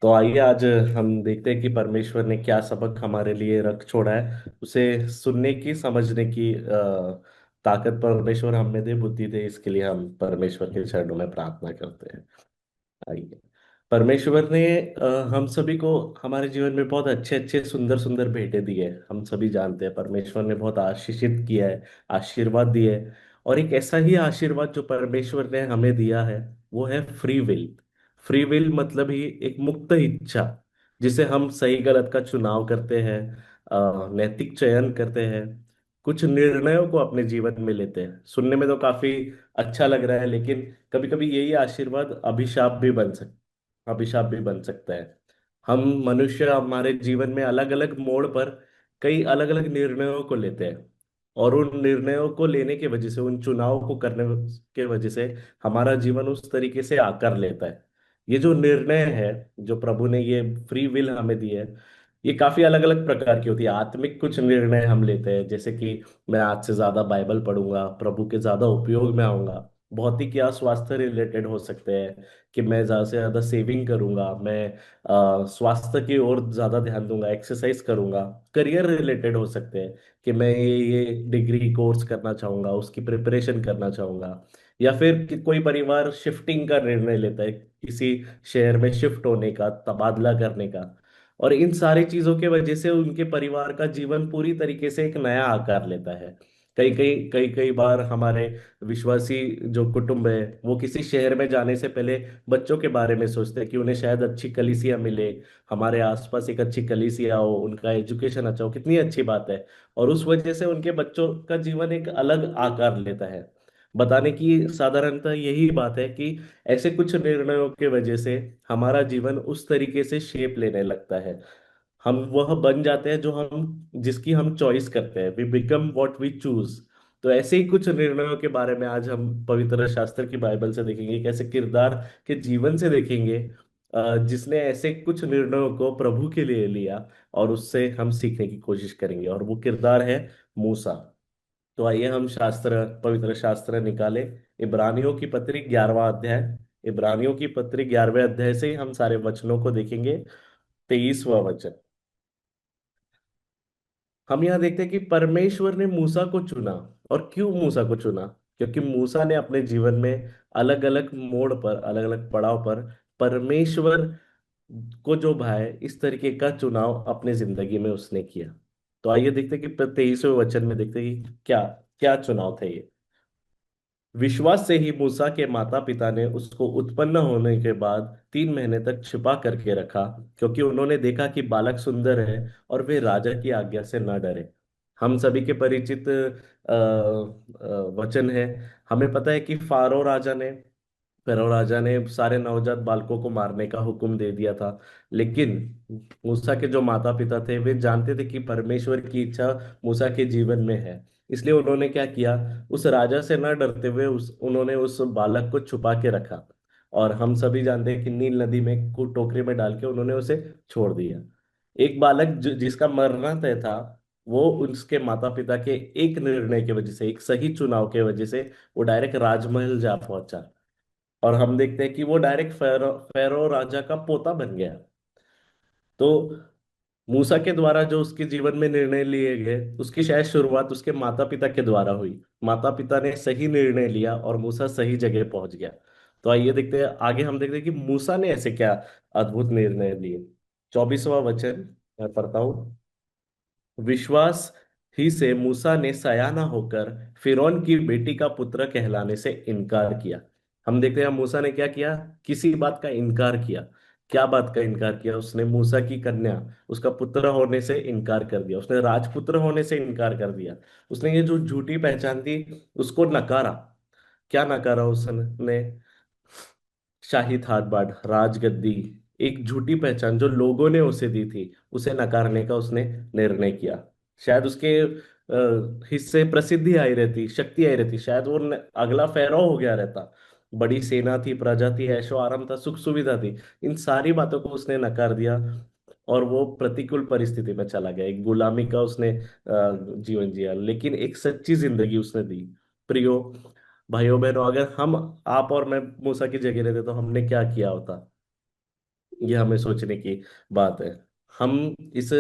तो आइए आज हम देखते हैं कि परमेश्वर ने क्या सबक हमारे लिए रख छोड़ा है। उसे सुनने की, समझने की ताकत परमेश्वर हमें दे, बुद्धि दे। इसके लिए हम परमेश्वर के चरणों में प्रार्थना करते हैं। आइए। परमेश्वर ने हम सभी को हमारे जीवन में बहुत अच्छे अच्छे सुंदर सुंदर भेंटें दी है। हम सभी जानते हैं परमेश्वर ने बहुत आशीषित किया है, आशीर्वाद दिए है। और एक ऐसा ही आशीर्वाद जो परमेश्वर ने हमें दिया है वो है फ्री विल। फ्री विल मतलब ही एक मुक्त इच्छा, जिसे हम सही गलत का चुनाव करते हैं, नैतिक चयन करते हैं, कुछ निर्णयों को अपने जीवन में लेते हैं। सुनने में तो काफी अच्छा लग रहा है, लेकिन कभी कभी यही आशीर्वाद अभिशाप भी बन सकता है। हम मनुष्य हमारे जीवन में अलग अलग मोड़ पर कई अलग अलग निर्णयों को लेते हैं, और उन निर्णयों को लेने की वजह से, उन चुनाव को करने के वजह से हमारा जीवन उस तरीके से आकार लेता है। ये जो निर्णय है, जो प्रभु ने ये फ्री विल हमें दी है, ये काफी अलग अलग प्रकार की होती है। आत्मिक कुछ निर्णय हम लेते हैं, जैसे कि मैं आज से ज्यादा बाइबल पढ़ूंगा, प्रभु के ज्यादा उपयोग में आऊंगा। भौतिक या स्वास्थ्य रिलेटेड हो सकते हैं, कि मैं ज्यादा से ज्यादा सेविंग करूंगा, मैं स्वास्थ्य की ओर ज्यादा ध्यान दूंगा, एक्सरसाइज करूंगा। करियर रिलेटेड हो सकते हैं, कि मैं ये डिग्री कोर्स करना चाहूंगा, उसकी प्रिपरेशन करना चाहूंगा। या फिर कोई परिवार शिफ्टिंग का निर्णय लेता है, किसी शहर में शिफ्ट होने का, तबादला करने का। और इन सारी चीजों के वजह से उनके परिवार का जीवन पूरी तरीके से एक नया आकार लेता है। कई कई बार हमारे विश्वासी जो कुटुंब है, वो किसी शहर में जाने से पहले बच्चों के बारे में सोचते हैं कि उन्हें शायद अच्छी कलीसिया मिले, हमारे आसपास एक अच्छी कलीसिया हो, उनका एजुकेशन अच्छा हो, कितनी अच्छी बात है। और उस वजह से उनके बच्चों का जीवन एक अलग आकार लेता है। बताने की साधारणतः यही बात है कि ऐसे कुछ निर्णयों के वजह से हमारा जीवन उस तरीके से शेप लेने लगता है। हम वह बन जाते हैं जो हम जिसकी हम चॉइस करते हैं। We become what we choose. तो ऐसे ही कुछ निर्णयों के बारे में आज हम पवित्र शास्त्र की बाइबल से देखेंगे, एक ऐसे किरदार के जीवन से देखेंगे जिसने ऐसे कुछ निर्णयों को प्रभु के लिए लिया, और उससे हम सीखने की कोशिश करेंगे। और वो किरदार है मूसा। तो आइए हम पवित्र शास्त्र निकाले। इब्रानियों की पत्री 11वां अध्याय। इब्रानियों की पत्री 11वें अध्याय से ही हम सारे वचनों को देखेंगे। 23वां वचन। हम यहाँ देखते हैं कि परमेश्वर ने मूसा को चुना। और क्यों मूसा को चुना? क्योंकि मूसा ने अपने जीवन में अलग अलग मोड़ पर, अलग अलग पड़ाव पर परमेश्वर को जो भाए इस तरीके का चुनाव अपने जिंदगी में उसने किया। तो आइए देखते हैं कि 23वें वचन में देखते हैं कि क्या क्या चुनाव थे ये। विश्वास से ही मूसा के माता पिता ने उसको उत्पन्न होने के बाद 3 महीने तक छिपा करके रखा, क्योंकि उन्होंने देखा कि बालक सुंदर है और वे राजा की आज्ञा से न डरे। हम सभी के परिचित वचन है। हमें पता है कि फारो राजा ने सारे नवजात बालकों को मारने का हुक्म दे दिया था। लेकिन मूसा के जो माता पिता थे वे जानते थे कि परमेश्वर की इच्छा मूसा के जीवन में है। इसलिए उन्होंने क्या किया, उस राजा से न डरते हुए उन्होंने उस बालक को छुपा के रखा। और हम सभी जानते हैं कि नील नदी में टोकरी में डाल के उन्होंने उसे छोड़ दिया। एक बालक जिसका मरना तय था, वो उसके माता पिता के एक निर्णय की वजह से, एक सही चुनाव के वजह से वो डायरेक्ट राजमहल जा पहुंचा। और हम देखते हैं कि वो डायरेक्ट फेरो राजा का पोता बन गया। तो मूसा के द्वारा जो उसके जीवन में निर्णय लिए गए, उसकी शायद शुरुआत उसके माता पिता के द्वारा हुई। माता पिता ने सही निर्णय लिया और मूसा सही जगह पहुंच गया। तो आइए देखते हैं आगे। हम देखते हैं कि मूसा ने ऐसे क्या अद्भुत निर्णय लिए। 24वां वचन मैं पढ़ता हूँ। विश्वास ही से मूसा ने सयाना होकर फिरौन की बेटी का पुत्र कहलाने से इनकार किया। हम देखते हैं मूसा ने क्या किया, किसी बात का इनकार किया। क्या बात का इनकार किया उसने? मूसा की कन्या, उसका पुत्र होने से इनकार कर दिया। उसने राजपुत्र होने से इनकार कर दिया। उसने ये जो झूठी पहचान थी उसको नकारा। क्या नकारा उसने? शाही ठाट, राजगद्दी, एक झूठी पहचान जो लोगों ने उसे दी थी, उसे नकारने का उसने निर्णय किया। शायद उसके हिस्से प्रसिद्धि आई रहती, शक्ति आई रहती, शायद वो अगला फेराव हो गया रहता। बड़ी सेना थी, प्रजा थी, ऐशो आराम था, सुख सुविधा थी। इन सारी बातों को उसने नकार दिया, और वो प्रतिकूल परिस्थिति में चला गया। एक गुलामी का उसने जीवन जिया, लेकिन एक सच्ची जिंदगी उसने दी। प्रियो भाइयों बहनों, अगर हम, आप और मैं मूसा की जगह रहते तो हमने क्या किया होता? ये हमें सोचने की बात है। हम इस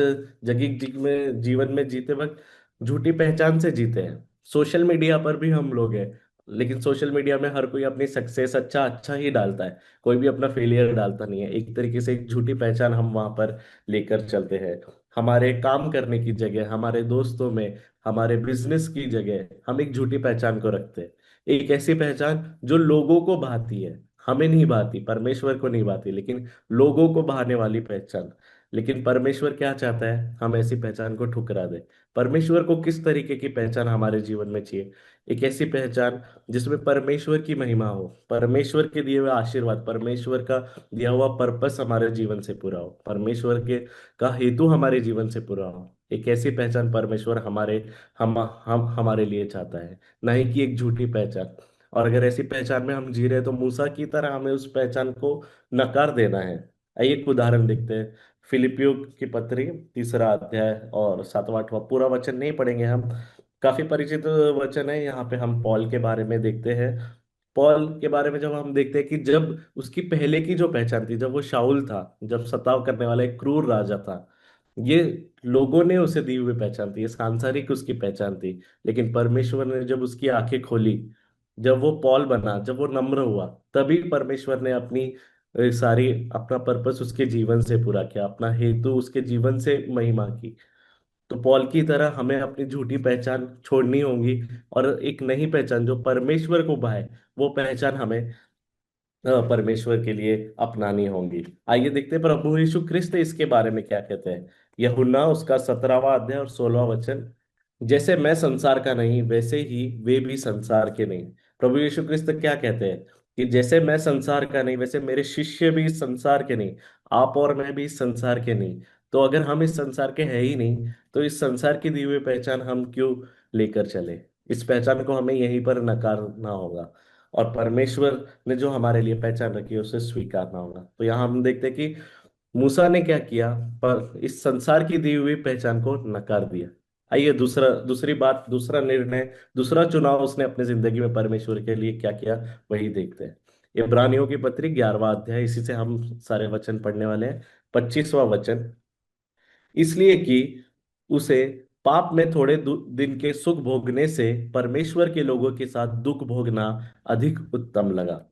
जगह में जीवन में जीते वक्त झूठी पहचान से जीते हैं। सोशल मीडिया पर भी हम लोग हैं, लेकिन सोशल मीडिया में हर कोई अपनी सक्सेस अच्छा अच्छा ही डालता है, कोई भी अपना फेलियर डालता नहीं है। एक तरीके से एक झूठी पहचान हम वहां पर लेकर चलते हैं। हमारे काम करने की जगह, हमारे दोस्तों में, हमारे बिजनेस की जगह हम एक झूठी पहचान को रखते हैं। एक ऐसी पहचान जो लोगों को भाती है, हमें नहीं भाती, परमेश्वर को नहीं भाती, लेकिन लोगों को भाने वाली पहचान। लेकिन परमेश्वर क्या चाहता है? हम ऐसी पहचान को ठुकरा दे। परमेश्वर को किस तरीके की पहचान हमारे जीवन में चाहिए? एक ऐसी पहचान जिसमें परमेश्वर की महिमा हो, परमेश्वर के दिए हुए आशीर्वाद, परमेश्वर का दिया हुआ पर्पस हमारे जीवन से पूरा हो, परमेश्वर के का हेतु हमारे जीवन से पूरा हो। एक ऐसी पहचान परमेश्वर हम हमारे लिए चाहता है, ना ही कि एक झूठी पहचान। और अगर ऐसी पहचान में हम जी रहे हैं तो मूसा की तरह हमें उस पहचान को नकार देना है। आइए एक उदाहरण देखते हैं। फिलिपियो की पत्री, तीसरा अध्याय और सातवां आठवां, पूरा वचन नहीं पढ़ेंगे हम, काफी परिचित वचन है। यहाँ पे हम पॉल के बारे में देखते हैं। पॉल के बारे में जब हम देखते हैं कि जब उसकी पहले की जो पहचान थी, जब वो शाऊल था, जब सताव करने वाला एक क्रूर राजा था, ये लोगों ने उसे दी हुई पहचान थी, ये सांसारिक उसकी पहचान थी। लेकिन परमेश्वर ने जब उसकी आंखें खोली, जब वो पॉल बना, जब वो नम्र हुआ, तभी परमेश्वर ने अपनी सारी अपना पर्पस उसके जीवन से पूरा किया, अपना हेतु उसके जीवन से महिमा की। तो पॉल की तरह हमें अपनी झूठी पहचान छोड़नी होगी, और एक नई पहचान जो परमेश्वर को भाए, वो पहचान हमें परमेश्वर के लिए अपनानी होंगी। आइए देखते हैं प्रभु यीशु क्रिस्त इसके बारे में क्या कहते हैं। यूहन्ना उसका 17वां अध्याय और 16वां वचन। जैसे मैं संसार का नहीं, वैसे ही वे भी संसार के नहीं। प्रभु यीशु क्रिस्त क्या कहते हैं कि जैसे मैं संसार का नहीं, वैसे मेरे शिष्य भी इस संसार के नहीं, आप और मैं भी इस संसार के नहीं। तो अगर हम इस संसार के हैं ही नहीं, तो इस संसार की दी हुई पहचान हम क्यों लेकर चले? इस पहचान को हमें यहीं पर नकारना होगा, और परमेश्वर ने जो हमारे लिए पहचान रखी है उसे स्वीकारना होगा। तो यहाँ हम देखते हैं कि मूसा ने क्या किया, पर इस संसार की दी हुई पहचान को नकार दिया। आइए दूसरी बात, दूसरा निर्णय, दूसरा चुनाव उसने अपनी जिंदगी में परमेश्वर के लिए क्या किया, वही देखते हैं। इब्रानियों की पत्री 11वां अध्याय, इसी से हम सारे वचन पढ़ने वाले हैं। 25वां वचन। इसलिए कि उसे पाप में थोड़े दिन के सुख भोगने से परमेश्वर के लोगों के साथ दुख भोगना अधिक उत्तम लगा।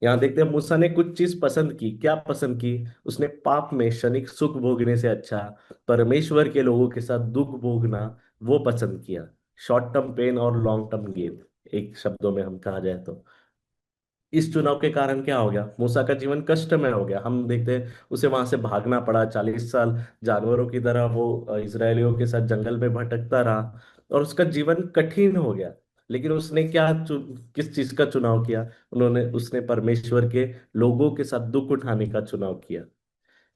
यहाँ देखते हैं मूसा ने कुछ चीज पसंद की। क्या पसंद की? उसने पाप में क्षणिक सुख भोगने से अच्छा परमेश्वर के लोगों के साथ दुख भोगना वो पसंद किया। शॉर्ट टर्म पेन और लॉन्ग टर्म गेन, एक शब्दों में हम कहा जाए तो। इस चुनाव के कारण क्या हो गया? मूसा का जीवन कष्टमय हो गया। हम देखते हैं उसे वहां से भागना पड़ा, 40 साल जानवरों की तरह वो इजरायलियों के साथ जंगल में भटकता रहा, और उसका जीवन कठिन हो गया। लेकिन उसने किस चीज का चुनाव किया? उसने परमेश्वर के लोगों के साथ दुख उठाने का चुनाव किया।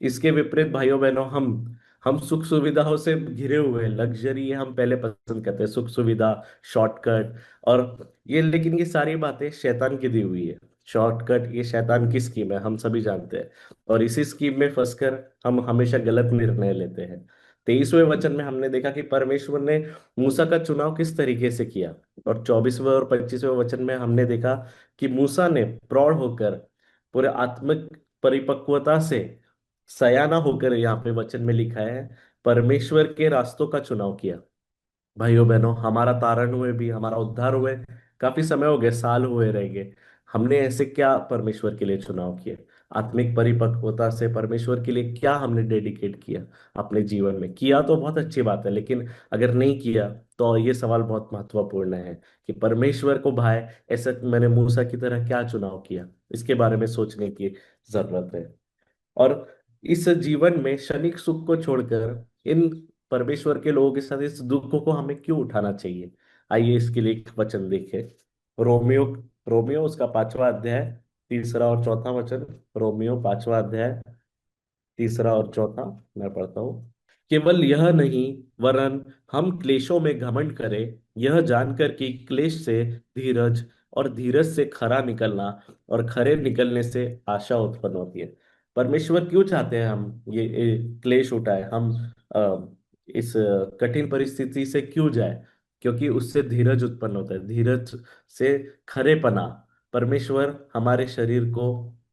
इसके विपरीत भाइयों बहनों, हम सुख सुविधाओं से घिरे हुए हैं, लग्जरी ये हम पहले पसंद करते हैं, सुख सुविधा, शॉर्टकट, और ये, लेकिन ये सारी बातें शैतान की दी हुई है। शॉर्टकट ये शैतान की स्कीम है, हम सभी जानते हैं। और इसी स्कीम में फंसकर हम हमेशा गलत निर्णय लेते हैं। 23वें वचन में हमने देखा कि परमेश्वर ने मूसा का चुनाव किस तरीके से किया। और 24वें और 25वें वचन में हमने देखा कि मूसा ने प्रौढ़ होकर, पूरे आत्मिक परिपक्वता से सयाना होकर, यहाँ पे वचन में लिखा है, परमेश्वर के रास्तों का चुनाव किया। भाइयों बहनों, हमारा तारण हुए भी, हमारा उद्धार हुए काफी समय हो गए, साल हुए रहेंगे, हमने ऐसे क्या परमेश्वर के लिए चुनाव किए? आत्मिक परिपक्वता से परमेश्वर के लिए क्या हमने डेडिकेट किया अपने जीवन में? किया तो बहुत अच्छी बात है, लेकिन अगर नहीं किया तो ये सवाल बहुत महत्वपूर्ण है कि परमेश्वर को भाई ऐसा मैंने मूसा की तरह क्या चुनाव किया। इसके बारे में सोचने की जरूरत है। और इस जीवन में क्षणिक सुख को छोड़कर इन परमेश्वर के लोगों के साथ इस दुख को हमें क्यों उठाना चाहिए? आइए इसके लिए एक वचन देखें। रोमियो रोमियो उसका 5वां अध्याय, तीसरा और चौथा वचन। रोमियो 5वां अध्याय, तीसरा और चौथा, मैं पढ़ता हूँ। केवल यह नहीं, वरन हम क्लेशों में घमंड करें, यह जानकर कि क्लेश से धीरज, और धीरज से खरा निकलना, और खरे निकलने से आशा उत्पन्न होती है। परमेश्वर क्यों चाहते हैं हम ये क्लेश उठाए, हम इस कठिन परिस्थिति से क्यों जाए? क्योंकि उससे धीरज उत्पन्न होता है, धीरज से खरेपना। परमेश्वर हमारे शरीर को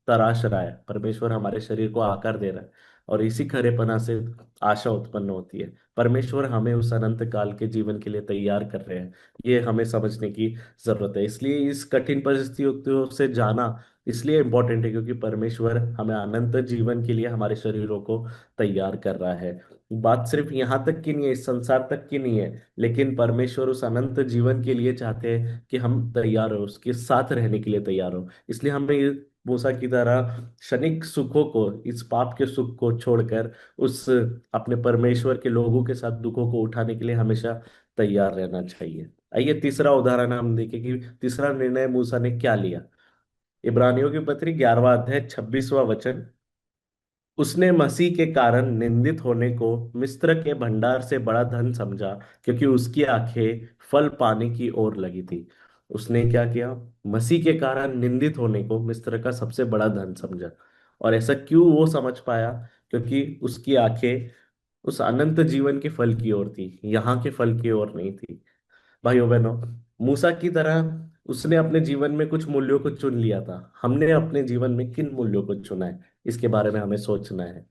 तराश रहा है, परमेश्वर हमारे शरीर को आकार दे रहा है, और इसी खरेपना से आशा उत्पन्न होती है। परमेश्वर हमें उस अनंत काल के जीवन के लिए तैयार कर रहे हैं, ये हमें समझने की जरूरत है। इसलिए इस कठिन परिस्थितियों से जाना इसलिए इम्पोर्टेंट है क्योंकि परमेश्वर हमें अनंत जीवन के लिए हमारे शरीरों को तैयार कर रहा है। बात सिर्फ यहाँ तक की नहीं है, इस संसार तक की नहीं है, लेकिन परमेश्वर उस अनंत जीवन के लिए चाहते हैं कि हम तैयार हो, उसके साथ रहने के लिए तैयार हो। इसलिए हमें मूसा की तरह क्षणिक सुखों को, इस पाप के सुख को छोड़कर उस अपने परमेश्वर के लोगों के साथ दुखों को उठाने के लिए हमेशा तैयार रहना चाहिए। आइए तीसरा उदाहरण हम देखें कि तीसरा निर्णय मूसा ने क्या लिया। इब्रानियों की पत्री 11वां अध्याय 26वां वचन। उसने मसीह के कारण निंदित होने को मिस्र के भंडार से बड़ा धन समझा, क्योंकि उसकी आंखें फल पाने की ओर लगी थी। उसने क्या किया? मसीह के कारण निंदित होने को मिस्र का सबसे बड़ा धन समझा। और ऐसा क्यों वो समझ पाया? क्योंकि उसकी आंखें उस अनंत जीवन के फल की ओर थी, यहाँ के फल की ओर नहीं थी। भाइयों बहनों, मूसा की तरह उसने अपने जीवन में कुछ मूल्यों को चुन लिया था। हमने अपने जीवन में किन मूल्यों को चुना है, इसके बारे में हमें सोचना है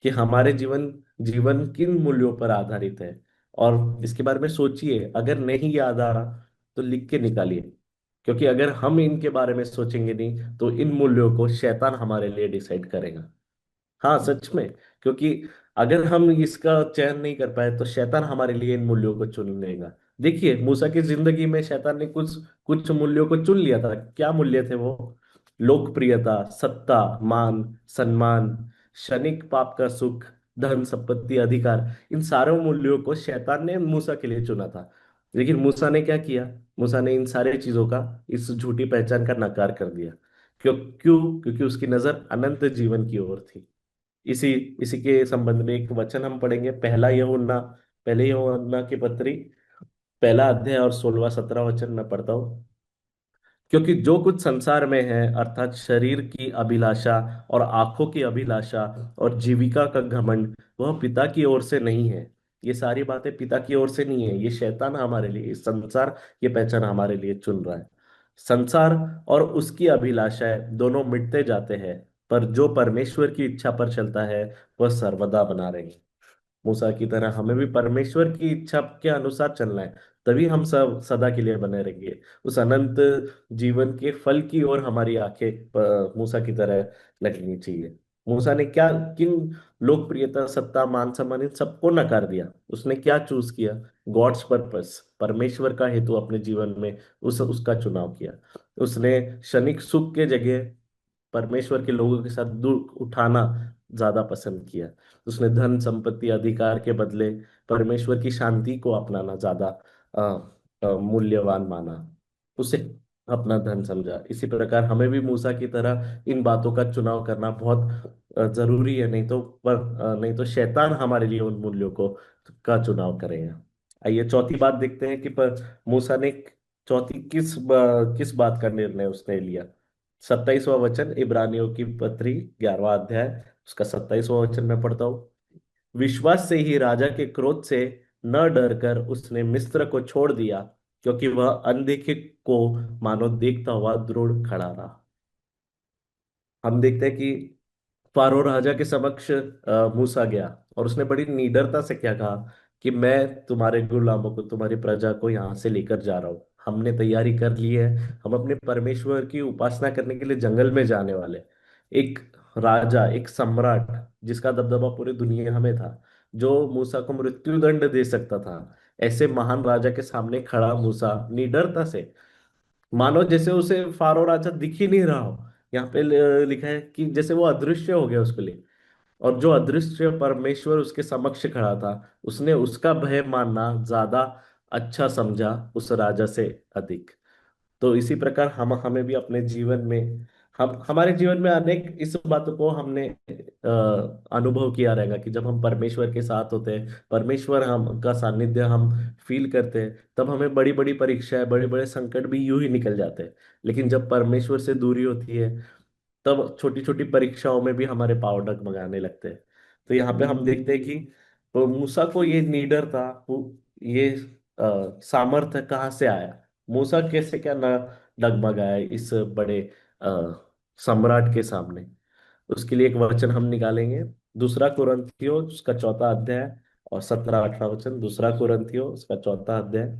कि हमारे जीवन जीवन किन मूल्यों पर आधारित है। और इसके बारे में सोचिए, अगर नहीं याद आ रहा तो लिख के निकालिए, क्योंकि अगर हम इनके बारे में सोचेंगे नहीं तो इन मूल्यों को शैतान हमारे लिए डिसाइड करेगा। हाँ, सच में। क्योंकि अगर हम इसका चयन नहीं कर पाए तो शैतान हमारे लिए इन मूल्यों को चुन लेगा। देखिए, मूसा की जिंदगी में शैतान ने कुछ कुछ मूल्यों को चुन लिया था। क्या मूल्य थे वो? लोकप्रियता, सत्ता, मान, सम्मान, क्षणिक पाप का सुख, धन संपत्ति, अधिकार, इन सारे मूल्यों को शैतान ने मूसा के लिए चुना था। लेकिन मूसा ने क्या किया? मूसा ने इन सारे चीजों का, इस झूठी पहचान का नकार कर दिया। क्यों? क्योंकि उसकी नजर अनंत जीवन की ओर थी। इसी इसी के संबंध में एक वचन हम पढ़ेंगे। पहले यूहन्ना की पत्री, पहला अध्याय और 16वां 17वां वचन मैं पढ़ता हूँ। क्योंकि जो कुछ संसार में है, अर्थात शरीर की अभिलाषा और आंखों की अभिलाषा और जीविका का घमंड, वह पिता की ओर से नहीं है। ये सारी बातें पिता की ओर से नहीं है, ये शैतान हमारे लिए, इस संसार ये पहचान हमारे लिए चुन रहा है। संसार और उसकी अभिलाषाएं दोनों मिटते जाते हैं, पर जो परमेश्वर की इच्छा पर चलता है वह सर्वदा बना रहेगा। मूसा की तरह हमें भी परमेश्वर की इच्छा के अनुसार चलना है, तभी हम सब सदा के लिए बने रहेंगे। उस अनंत जीवन के फल की ओर हमारी आंखें मूसा की तरह लगनी चाहिए। मूसा ने क्या, किन लोकप्रियता, सत्ता, मान सम्मान, इन सबको नकार दिया। उसने क्या चूज किया? गॉड्स पर्पस, परमेश्वर का हेतु अपने जीवन में उसका चुनाव किया। उसने क्षणिक सुख के जगह परमेश्वर के लोगों के साथ दूर उठाना ज्यादा पसंद किया। उसने धन संपत्ति अधिकार के बदले परमेश्वर की शांति को अपनाना ज्यादा मूल्यवान माना, उसे अपना धन समझा। इसी प्रकार हमें भी मूसा की तरह इन बातों का चुनाव करना बहुत जरूरी है, नहीं तो शैतान हमारे लिए उन मूल्यों को का चुनाव करेगा। आइए चौथी बात देखते हैं कि मूसा ने चौथी किस बात का निर्णय उसने लिया। 27वां वचन, इब्रानियों की पत्री 11वां अध्याय, उसका 27वां वचन मैं पढ़ता हूँ। विश्वास से ही राजा के क्रोध से न डरकर उसने मिस्र को छोड़ दिया, क्योंकि वह अनदेखे को मानो देखता हुआ दृढ़ खड़ा रहा। हम देखते हैं कि फारो राजा के समक्ष मूसा गया और उसने बड़ी निडरता से क्या कहा कि मैं तुम्हारे गुलामों को, तुम्हारी प्रजा को यहाँ से लेकर जा रहा हूँ। हमने तैयारी कर ली है, हम अपने परमेश्वर की उपासना करने के लिए जंगल में जाने वाले। एक राजा, एक सम्राट जिसका दबदबा पूरी दुनिया में था, जो मूसा को मृत्यु दंड दे सकता था, ऐसे महान राजा के सामने खड़ा मूसा निडरता से, मानो जैसे उसे फारो राजा दिख ही नहीं रहा हो। यहाँ पे लिखा है कि जैसे वो अदृश्य हो गया उसके लिए। और जो अदृश्य परमेश्वर उसके समक्ष खड़ा था, उसने उसका भय मानना ज्यादा अच्छा समझा उस राजा से अधिक। तो इसी प्रकार हम हमें भी अपने जीवन में, हम हमारे जीवन में अनेक इस बातों को हमने अनुभव किया रहेगा कि जब हम परमेश्वर के साथ होते हैं, परमेश्वर हम का सानिध्य हम फील करते हैं, तब हमें बड़ी बड़ी परीक्षाएं, बड़े बड़े संकट भी यूं ही निकल जाते हैं। लेकिन जब परमेश्वर से दूरी होती है, तब छोटी छोटी परीक्षाओं में भी हमारे पाँव डगमगाने लगते हैं। तो यहाँ पे हम देखते हैं कि तो मूसा को ये नीडर था, ये सामर्थ्य कहाँ से आया? मूसा कैसे क्या न डगमगाया इस बड़े सम्राट के सामने। उसके लिए एक वचन हम निकालेंगे, दूसरा कुरिन्थियों उसका चौथा अध्याय और 17-18 वचन। दूसरा कुरिन्थियों उसका चौथा अध्याय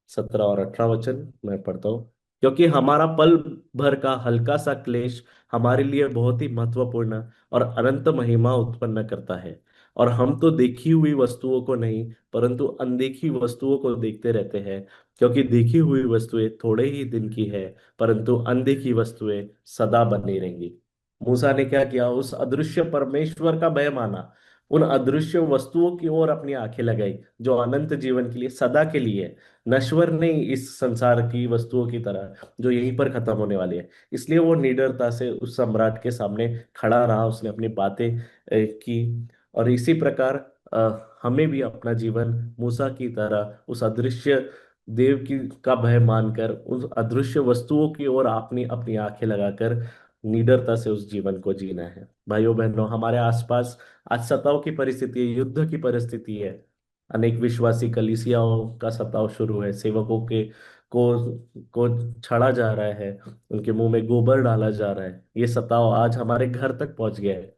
17 और 18 वचन मैं पढ़ता हूँ। क्योंकि हमारा पल भर का हल्का सा क्लेश हमारे लिए बहुत ही महत्वपूर्ण और अनंत महिमा उत्पन्न करता है। और हम तो देखी हुई वस्तुओं को नहीं परंतु अनदेखी वस्तुओं को देखते रहते हैं, क्योंकि देखी हुई वस्तुएं थोड़े ही दिन की है परंतु अनदेखी वस्तुएं सदा बनी रहेंगी। मूसा ने क्या किया, उस अदृश्य परमेश्वर का भय माना, उन अदृश्य वस्तुओं की ओर अपनी आंखें लगाई जो अनंत जीवन के लिए सदा के लिए है, नश्वर नहीं इस संसार की वस्तुओं की तरह जो यहीं पर खत्म होने वाली है। इसलिए वो निडरता से उस सम्राट के सामने खड़ा रहा, उसने अपनी बातें की। और इसी प्रकार हमें भी अपना जीवन मूसा की तरह उस अदृश्य देव की का भय मानकर उस अदृश्य वस्तुओं की ओर अपनी अपनी आंखें लगाकर निडरता से उस जीवन को जीना है। भाइयों बहनों, हमारे आसपास आज सताव की परिस्थिति है, युद्ध की परिस्थिति है। अनेक विश्वासी कलीसियाओं का सताव शुरू है, सेवकों के को छड़ा जा रहा है, उनके मुंह में गोबर डाला जा रहा है। ये सताव आज हमारे घर तक पहुंच गया है।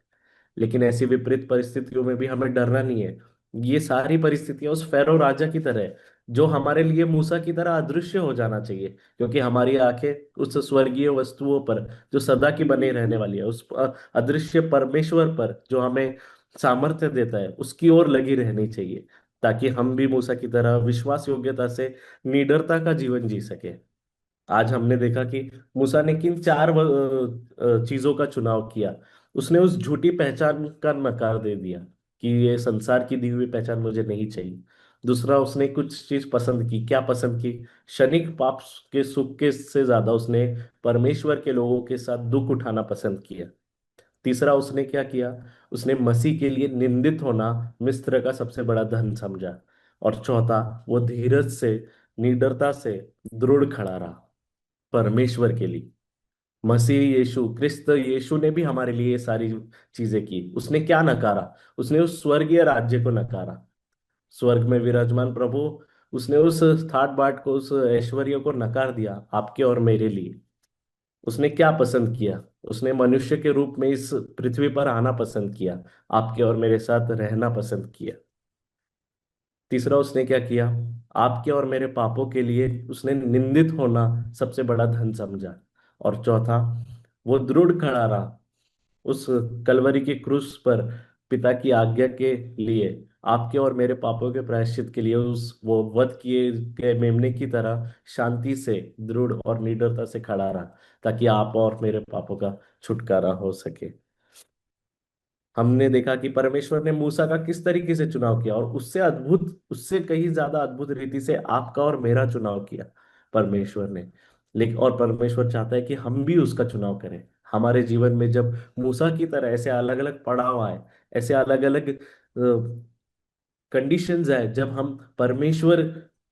लेकिन ऐसी विपरीत परिस्थितियों में भी हमें डरना नहीं है। ये सारी परिस्थितियां उस फेरो राजा की तरह है जो हमारे लिए मूसा की तरह अदृश्य हो जाना चाहिए, क्योंकि हमारी आंखें उस स्वर्गीय वस्तुओं पर जो सदा की बनी रहने वाली है, उस अदृश्य परमेश्वर पर जो हमें सामर्थ्य देता है, उसकी ओर लगी रहनी चाहिए, ताकि हम भी मूसा की तरह विश्वास योग्यता से निडरता का जीवन जी सके। आज हमने देखा कि मूसा ने किन चार चीजों का चुनाव किया। उसने उस झूठी पहचान का नकार दे दिया कि ये संसार की दी हुई पहचान मुझे नहीं चाहिए। दूसरा, उसने कुछ चीज पसंद की। क्या पसंद की? क्षणिक पाप के सुख के से ज्यादा उसने परमेश्वर के लोगों के साथ दुख उठाना पसंद किया। तीसरा, उसने क्या किया? उसने मसीह के लिए निंदित होना मिस्र का सबसे बड़ा धन समझा। और चौथा, वो धीरज से, निडरता से दृढ़ खड़ा रहा परमेश्वर के लिए। मसीह यीशु क्रिस्त यीशु ने भी हमारे लिए ये सारी चीजें की। उसने क्या नकारा? उसने उस स्वर्गीय राज्य को नकारा, स्वर्ग में विराजमान प्रभु। उसने उस ठाट बाट को, उस ऐश्वर्य को नकार दिया आपके और मेरे लिए। उसने क्या पसंद किया? उसने मनुष्य के रूप में इस पृथ्वी पर आना पसंद किया, आपके और मेरे साथ रहना पसंद किया। तीसरा, उसने क्या किया? आपके और मेरे पापों के लिए उसने निंदित होना सबसे बड़ा धन समझा। और चौथा, वो दृढ़ खड़ा रहा उस कलवरी की क्रूस पर, पिता की आज्ञा के लिए, आपके और मेरे पापों के प्रायश्चित के लिए, उस वो वध किए गए मेमने की तरह शांति से, दृढ़ और निडरता से खड़ा रहा, ताकि आप और मेरे पापों का छुटकारा हो सके। हमने देखा कि परमेश्वर ने मूसा का किस तरीके से चुनाव किया, और उससे अद्भुत, उससे कहीं ज्यादा अद्भुत रीति से आपका और मेरा चुनाव किया परमेश्वर ने। लेकिन और परमेश्वर चाहता है कि हम भी उसका चुनाव करें हमारे जीवन में। जब मूसा की तरह ऐसे अलग अलग पड़ाव आए, ऐसे अलग अलग कंडीशंस आए, जब हम परमेश्वर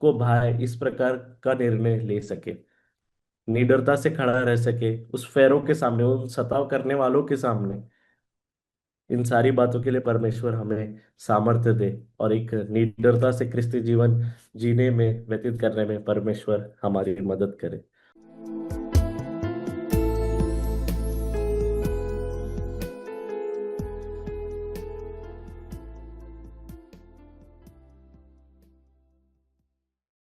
को भाए इस प्रकार का निर्णय ले सके, निडरता से खड़ा रह सके उस फेरों के सामने, उन सताव करने वालों के सामने, इन सारी बातों के लिए परमेश्वर हमें सामर्थ्य दे, और एक निडरता से क्रिस्तीय जीवन जीने में, व्यतीत करने में परमेश्वर हमारी मदद करे।